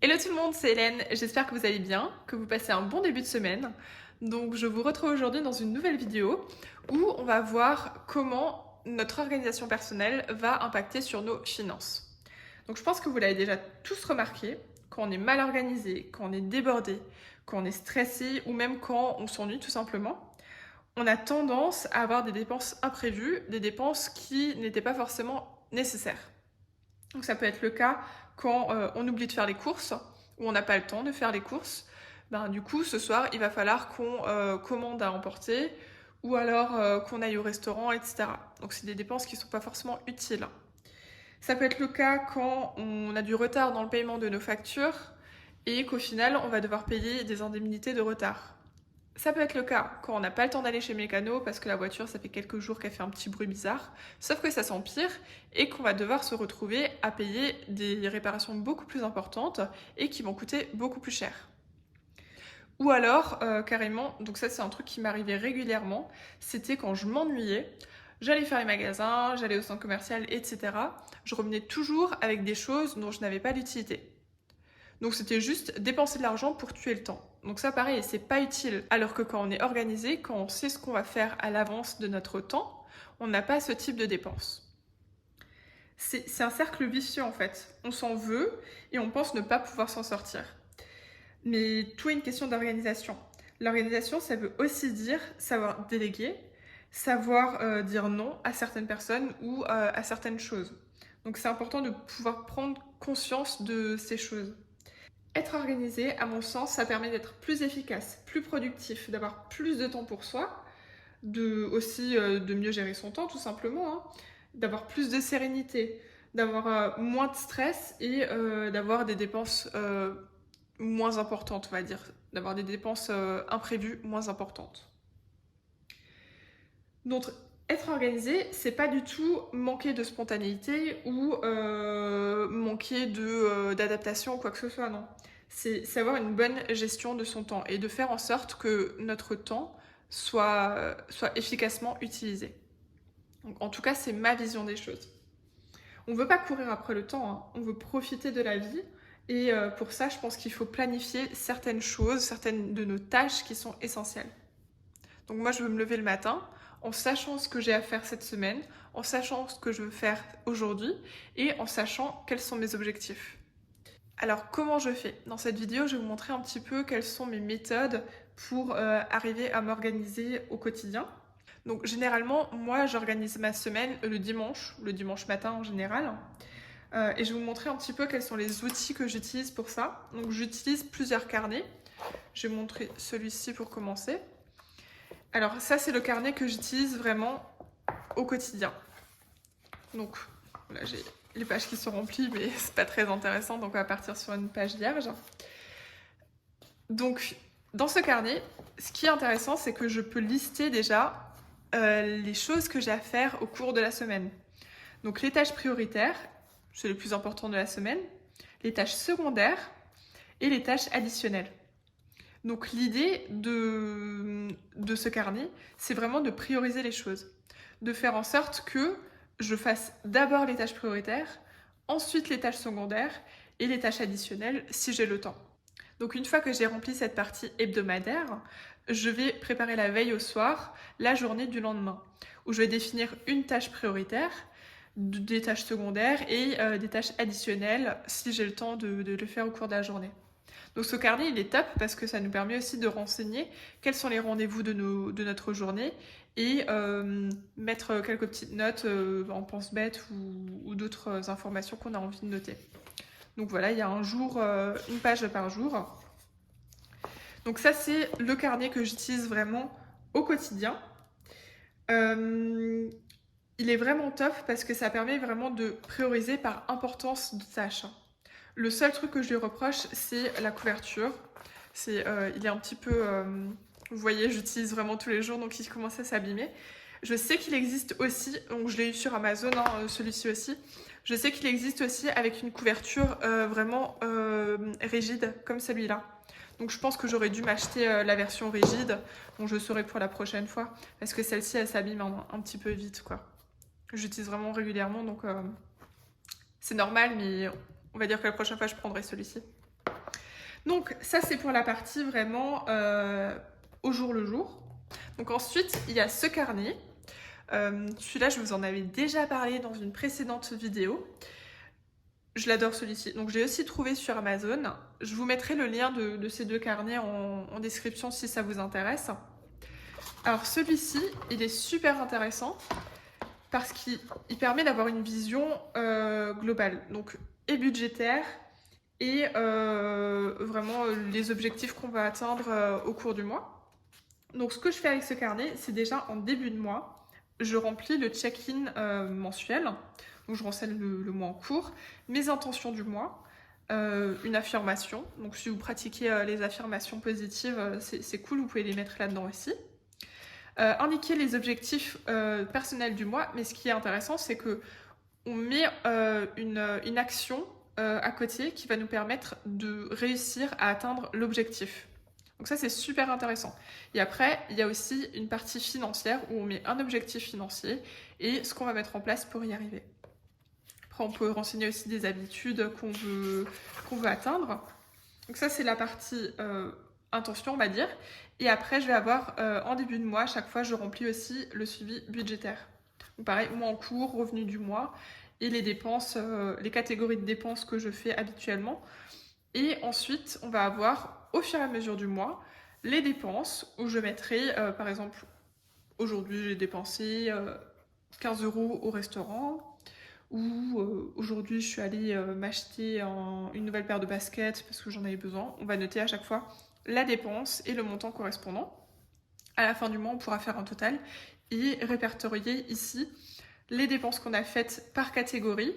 Hello tout le monde, c'est Hélène, j'espère que vous allez bien, que vous passez un bon début de semaine. Donc je vous retrouve aujourd'hui dans une nouvelle vidéo où on va voir comment notre organisation personnelle va impacter sur nos finances. Donc je pense que vous l'avez déjà tous remarqué, quand on est mal organisé, quand on est débordé, quand on est stressé ou même quand on s'ennuie tout simplement, on a tendance à avoir des dépenses imprévues, des dépenses qui n'étaient pas forcément nécessaires. Donc ça peut être le cas quand on oublie de faire les courses ou on n'a pas le temps de faire les courses. Du coup, ce soir, il va falloir qu'on commande à emporter ou alors qu'on aille au restaurant, etc. Donc c'est des dépenses qui ne sont pas forcément utiles. Ça peut être le cas quand on a du retard dans le paiement de nos factures et qu'au final, on va devoir payer des indemnités de retard. Ça peut être le cas quand on n'a pas le temps d'aller chez le mécano parce que la voiture, ça fait quelques jours qu'elle fait un petit bruit bizarre, sauf que ça s'empire et qu'on va devoir se retrouver à payer des réparations beaucoup plus importantes et qui vont coûter beaucoup plus cher. Ou alors, carrément, donc ça c'est un truc qui m'arrivait régulièrement, c'était quand je m'ennuyais, j'allais faire les magasins, j'allais au centre commercial, etc. Je revenais toujours avec des choses dont je n'avais pas d'utilité. Donc c'était juste dépenser de l'argent pour tuer le temps. Donc ça pareil, c'est pas utile. Alors que quand on est organisé, quand on sait ce qu'on va faire à l'avance de notre temps, on n'a pas ce type de dépenses. C'est un cercle vicieux en fait. On s'en veut et on pense ne pas pouvoir s'en sortir. Mais tout est une question d'organisation. L'organisation, ça veut aussi dire savoir déléguer, savoir dire non à certaines personnes ou à certaines choses. Donc c'est important de pouvoir prendre conscience de ces choses. Être organisé, à mon sens, ça permet d'être plus efficace, plus productif, d'avoir plus de temps pour soi, de mieux gérer son temps tout simplement, hein, d'avoir plus de sérénité, d'avoir moins de stress et d'avoir des dépenses moins importantes, on va dire, d'avoir des dépenses imprévues moins importantes. Donc, être organisé, c'est pas du tout manquer de spontanéité ou manquer d'adaptation ou quoi que ce soit, non. C'est avoir une bonne gestion de son temps et de faire en sorte que notre temps soit efficacement utilisé. Donc, en tout cas, c'est ma vision des choses. On ne veut pas courir après le temps, hein. On veut profiter de la vie. Et pour ça, je pense qu'il faut planifier certaines choses, certaines de nos tâches qui sont essentielles. Donc moi, je veux me lever le matin en sachant ce que j'ai à faire cette semaine, en sachant ce que je veux faire aujourd'hui et en sachant quels sont mes objectifs. Alors comment je fais? Dans cette vidéo, je vais vous montrer un petit peu quelles sont mes méthodes pour arriver à m'organiser au quotidien. Donc généralement, moi, j'organise ma semaine le dimanche matin en général. Et je vais vous montrer un petit peu quels sont les outils que j'utilise pour ça. Donc j'utilise plusieurs carnets. Je vais vous montrer celui-ci pour commencer. Alors ça, c'est le carnet que j'utilise vraiment au quotidien. Donc là, j'ai les pages qui sont remplies, mais c'est pas très intéressant, donc on va partir sur une page vierge. Donc dans ce carnet, ce qui est intéressant, c'est que je peux lister déjà les choses que j'ai à faire au cours de la semaine. Donc les tâches prioritaires, c'est le plus important de la semaine, les tâches secondaires et les tâches additionnelles. Donc l'idée de ce carnet, c'est vraiment de prioriser les choses, de faire en sorte que je fasse d'abord les tâches prioritaires, ensuite les tâches secondaires et les tâches additionnelles si j'ai le temps. Donc une fois que j'ai rempli cette partie hebdomadaire, je vais préparer la veille au soir, la journée du lendemain, où je vais définir une tâche prioritaire, des tâches secondaires et des tâches additionnelles si j'ai le temps de le faire au cours de la journée. Donc ce carnet, il est top parce que ça nous permet aussi de renseigner quels sont les rendez-vous de notre journée et mettre quelques petites notes en pense-bête ou d'autres informations qu'on a envie de noter. Donc voilà, il y a un jour, une page par jour. Donc ça, c'est le carnet que j'utilise vraiment au quotidien. Il est vraiment top parce que ça permet vraiment de prioriser par importance de tâches. Le seul truc que je lui reproche, c'est la couverture. Il est un petit peu... vous voyez, j'utilise vraiment tous les jours, donc il commence à s'abîmer. Je sais qu'il existe aussi, donc je l'ai eu sur Amazon, hein, celui-ci aussi. Je sais qu'il existe aussi avec une couverture vraiment rigide, comme celui-là. Donc je pense que j'aurais dû m'acheter la version rigide. Bon, je saurai pour la prochaine fois, parce que celle-ci, elle s'abîme un petit peu vite, quoi. J'utilise vraiment régulièrement, donc c'est normal, mais on va dire que la prochaine fois, je prendrai celui-ci. Donc ça c'est pour la partie vraiment au jour le jour. Donc ensuite il y a ce carnet. Celui-là je vous en avais déjà parlé dans une précédente vidéo. Je l'adore celui-ci. Donc je l'ai aussi trouvé sur Amazon. Je vous mettrai le lien de ces deux carnets en description si ça vous intéresse. Alors celui-ci, il est super intéressant parce qu'il permet d'avoir une vision globale, donc et budgétaire et vraiment les objectifs qu'on va atteindre au cours du mois. Donc ce que je fais avec ce carnet, c'est déjà en début de mois, je remplis le check-in mensuel. Donc je renseigne le mois en cours, mes intentions du mois, une affirmation. Donc si vous pratiquez les affirmations positives, c'est cool, vous pouvez les mettre là-dedans aussi. Indiquer les objectifs personnels du mois, mais ce qui est intéressant, c'est que on met une action à côté qui va nous permettre de réussir à atteindre l'objectif. Donc ça, c'est super intéressant. Et après, il y a aussi une partie financière où on met un objectif financier et ce qu'on va mettre en place pour y arriver. Après, on peut renseigner aussi des habitudes qu'on veut atteindre. Donc ça, c'est la partie intention, on va dire. Et après, je vais avoir, en début de mois, à chaque fois, je remplis aussi le suivi budgétaire. Donc pareil, mois en cours, revenu du mois, et les dépenses, les catégories de dépenses que je fais habituellement. Et ensuite, on va avoir, au fur et à mesure du mois, les dépenses, où je mettrai, par exemple, aujourd'hui, j'ai dépensé 15 € au restaurant, ou aujourd'hui je suis allée m'acheter une nouvelle paire de baskets parce que j'en avais besoin. On va noter à chaque fois la dépense et le montant correspondant. À la fin du mois, on pourra faire un total et répertorier ici les dépenses qu'on a faites par catégorie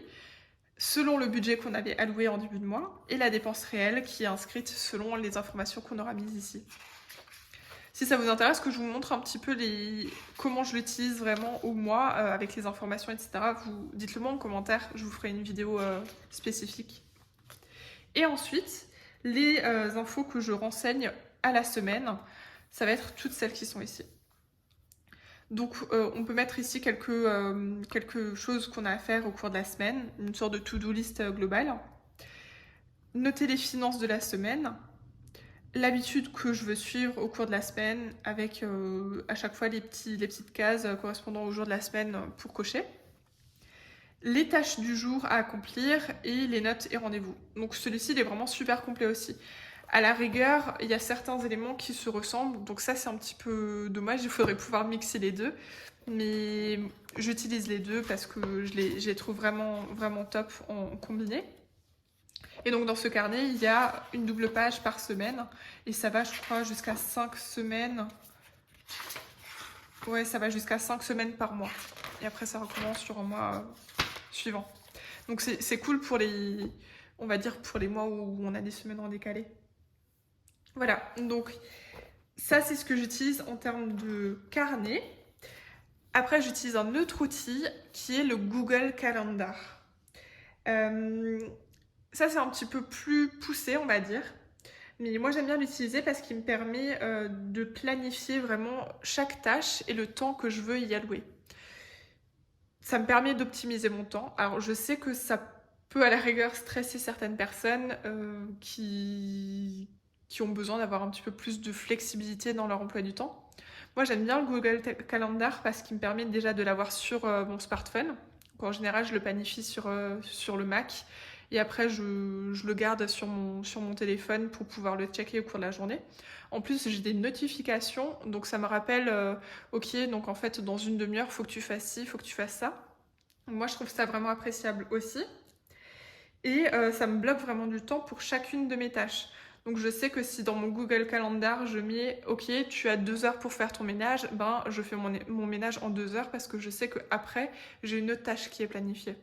selon le budget qu'on avait alloué en début de mois et la dépense réelle qui est inscrite selon les informations qu'on aura mises ici. Si ça vous intéresse que je vous montre un petit peu comment je l'utilise vraiment au mois avec les informations, etc., vous dites-le moi en commentaire, je vous ferai une vidéo spécifique. Et ensuite, les infos que je renseigne à la semaine, ça va être toutes celles qui sont ici. Donc on peut mettre ici quelque chose qu'on a à faire au cours de la semaine, une sorte de to-do list globale. Noter les finances de la semaine. L'habitude que je veux suivre au cours de la semaine avec à chaque fois les petites cases correspondant au jour de la semaine pour cocher. Les tâches du jour à accomplir et les notes et rendez-vous. Donc celui-ci il est vraiment super complet aussi. À la rigueur, il y a certains éléments qui se ressemblent, donc ça c'est un petit peu dommage, il faudrait pouvoir mixer les deux. Mais j'utilise les deux parce que je les trouve vraiment, vraiment top en combiné. Et donc dans ce carnet, il y a une double page par semaine. Et ça va, je crois, jusqu'à 5 semaines. Ouais, ça va jusqu'à 5 semaines par mois. Et après, ça recommence sur un mois suivant. Donc c'est cool pour on va dire, pour les mois où on a des semaines en décalé. Voilà, donc ça, c'est ce que j'utilise en termes de carnet. Après, j'utilise un autre outil qui est le Google Calendar. Ça, c'est un petit peu plus poussé, on va dire. Mais moi, j'aime bien l'utiliser parce qu'il me permet de planifier vraiment chaque tâche et le temps que je veux y allouer. Ça me permet d'optimiser mon temps. Alors, je sais que ça peut à la rigueur stresser certaines personnes qui ont besoin d'avoir un petit peu plus de flexibilité dans leur emploi du temps. Moi, j'aime bien le Google Calendar parce qu'il me permet déjà de l'avoir sur mon smartphone. Donc, en général, je le planifie sur le Mac. Et après, je le garde sur mon téléphone pour pouvoir le checker au cours de la journée. En plus, j'ai des notifications, donc ça me rappelle, ok, donc en fait, dans une demi-heure, il faut que tu fasses ci, il faut que tu fasses ça. Moi, je trouve ça vraiment appréciable aussi. Et ça me bloque vraiment du temps pour chacune de mes tâches. Donc je sais que si dans mon Google Calendar, je mets, ok, tu as 2 heures pour faire ton ménage, ben je fais mon ménage en 2 heures parce que je sais qu'après, j'ai une autre tâche qui est planifiée.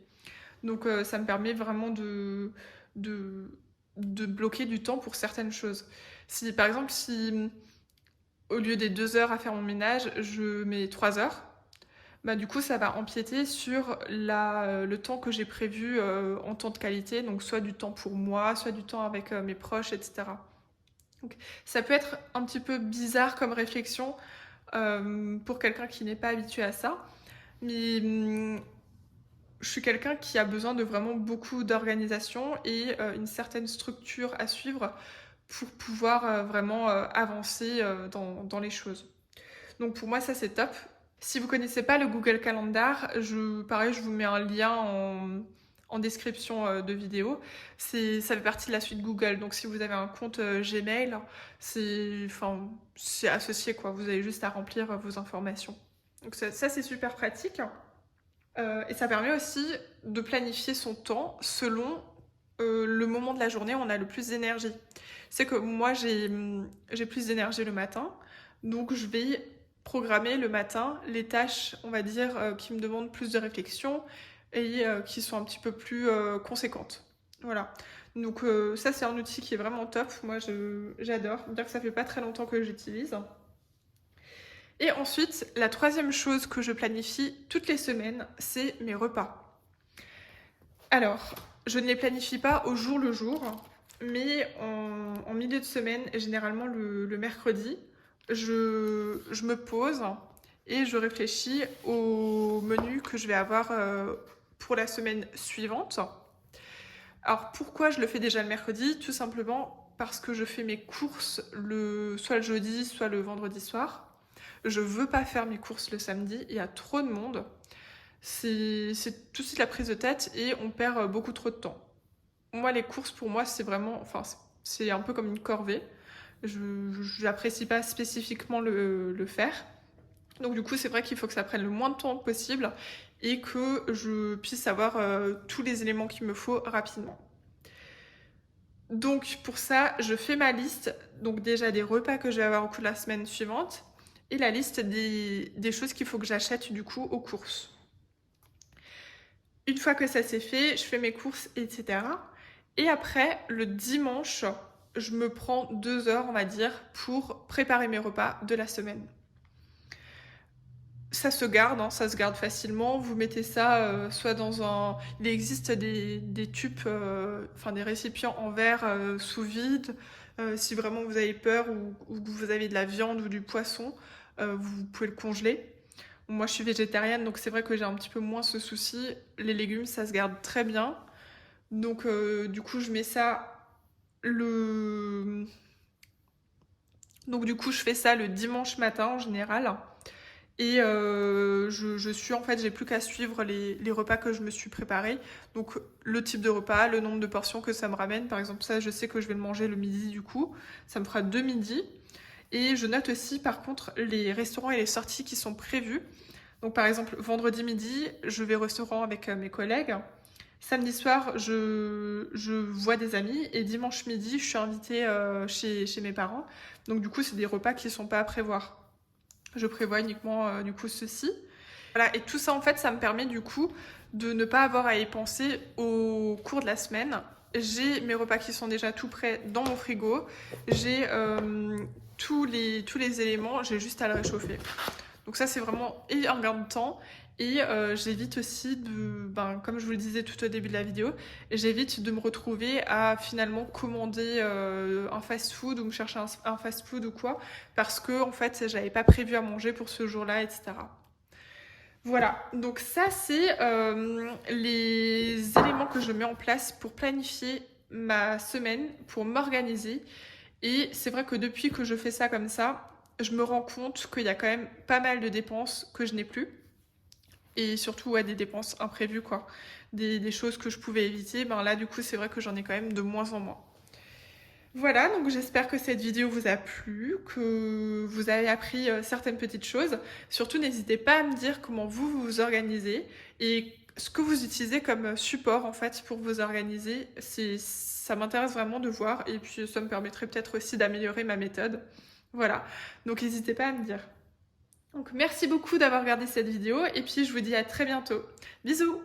Donc ça me permet vraiment de bloquer du temps pour certaines choses. Si par exemple, si au lieu des 2 heures à faire mon ménage, je mets 3 heures, bah, du coup ça va empiéter sur le temps que j'ai prévu en temps de qualité, donc soit du temps pour moi, soit du temps avec mes proches, etc. Donc, ça peut être un petit peu bizarre comme réflexion pour quelqu'un qui n'est pas habitué à ça, mais je suis quelqu'un qui a besoin de vraiment beaucoup d'organisation et une certaine structure à suivre pour pouvoir vraiment avancer dans les choses. Donc pour moi, ça c'est top. Si vous connaissez pas le Google Calendar, pareil, je vous mets un lien en description de vidéo. Ça fait partie de la suite Google. Donc si vous avez un compte Gmail, c'est associé quoi. Vous avez juste à remplir vos informations. Donc ça c'est super pratique. Et ça permet aussi de planifier son temps selon le moment de la journée où on a le plus d'énergie. C'est que moi j'ai plus d'énergie le matin, donc je vais programmer le matin les tâches, on va dire, qui me demandent plus de réflexion et qui sont un petit peu plus conséquentes. Voilà. Donc ça c'est un outil qui est vraiment top. Moi j'adore. Dire que ça fait pas très longtemps que j'utilise. Et ensuite, la troisième chose que je planifie toutes les semaines, c'est mes repas. Alors, je ne les planifie pas au jour le jour, mais en milieu de semaine, généralement le mercredi, je me pose et je réfléchis au menu que je vais avoir pour la semaine suivante. Alors pourquoi je le fais déjà le mercredi? Tout simplement parce que je fais mes courses soit le jeudi, soit le vendredi soir. Je veux pas faire mes courses le samedi, il y a trop de monde. C'est tout de suite la prise de tête et on perd beaucoup trop de temps. Moi, les courses, pour moi, c'est vraiment... Enfin, c'est un peu comme une corvée. Je n'apprécie pas spécifiquement le faire. Donc du coup, c'est vrai qu'il faut que ça prenne le moins de temps possible et que je puisse avoir tous les éléments qu'il me faut rapidement. Donc pour ça, je fais ma liste, donc déjà des repas que je vais avoir au cours de la semaine suivante, et la liste des choses qu'il faut que j'achète du coup aux courses. Une fois que ça c'est fait, je fais mes courses, etc. Et après, le dimanche, je me prends 2 heures, on va dire, pour préparer mes repas de la semaine. Ça se garde, hein, ça se garde facilement. Vous mettez ça soit dans un... Il existe des tubes, des récipients en verre sous vide. Si vraiment vous avez peur ou que vous avez de la viande ou du poisson, vous pouvez le congeler. Moi, je suis végétarienne, donc c'est vrai que j'ai un petit peu moins ce souci. Les légumes, ça se garde très bien. Donc, du coup, je mets ça le... Donc, du coup, je fais ça le dimanche matin en général. Et je suis en fait, j'ai plus qu'à suivre les repas que je me suis préparés. Donc le type de repas, le nombre de portions que ça me ramène. Par exemple, ça, je sais que je vais le manger le midi du coup. Ça me fera 2 midis. Et je note aussi par contre les restaurants et les sorties qui sont prévus. Donc par exemple, vendredi midi, je vais au restaurant avec mes collègues. Samedi soir, je vois des amis. Et dimanche midi, je suis invitée chez mes parents. Donc du coup, c'est des repas qui ne sont pas à prévoir. Je prévois uniquement du coup ceci. Voilà, et tout ça en fait, ça me permet du coup de ne pas avoir à y penser au cours de la semaine. J'ai mes repas qui sont déjà tout prêts dans mon frigo. J'ai tous les éléments, j'ai juste à le réchauffer. Donc ça c'est vraiment un gain de temps. Et j'évite aussi comme je vous le disais tout au début de la vidéo, j'évite de me retrouver à finalement commander un fast-food ou me chercher un fast-food ou quoi, parce que en fait j'avais pas prévu à manger pour ce jour-là, etc. Voilà, donc ça c'est les éléments que je mets en place pour planifier ma semaine, pour m'organiser. Et c'est vrai que depuis que je fais ça comme ça, je me rends compte qu'il y a quand même pas mal de dépenses que je n'ai plus. Et surtout des dépenses imprévues quoi, des choses que je pouvais éviter, là du coup c'est vrai que j'en ai quand même de moins en moins. Voilà, donc j'espère que cette vidéo vous a plu, que vous avez appris certaines petites choses. Surtout n'hésitez pas à me dire comment vous vous organisez et ce que vous utilisez comme support en fait pour vous organiser. Ça m'intéresse vraiment de voir et puis ça me permettrait peut-être aussi d'améliorer ma méthode. Voilà, donc n'hésitez pas à me dire. Donc merci beaucoup d'avoir regardé cette vidéo et puis je vous dis à très bientôt. Bisous!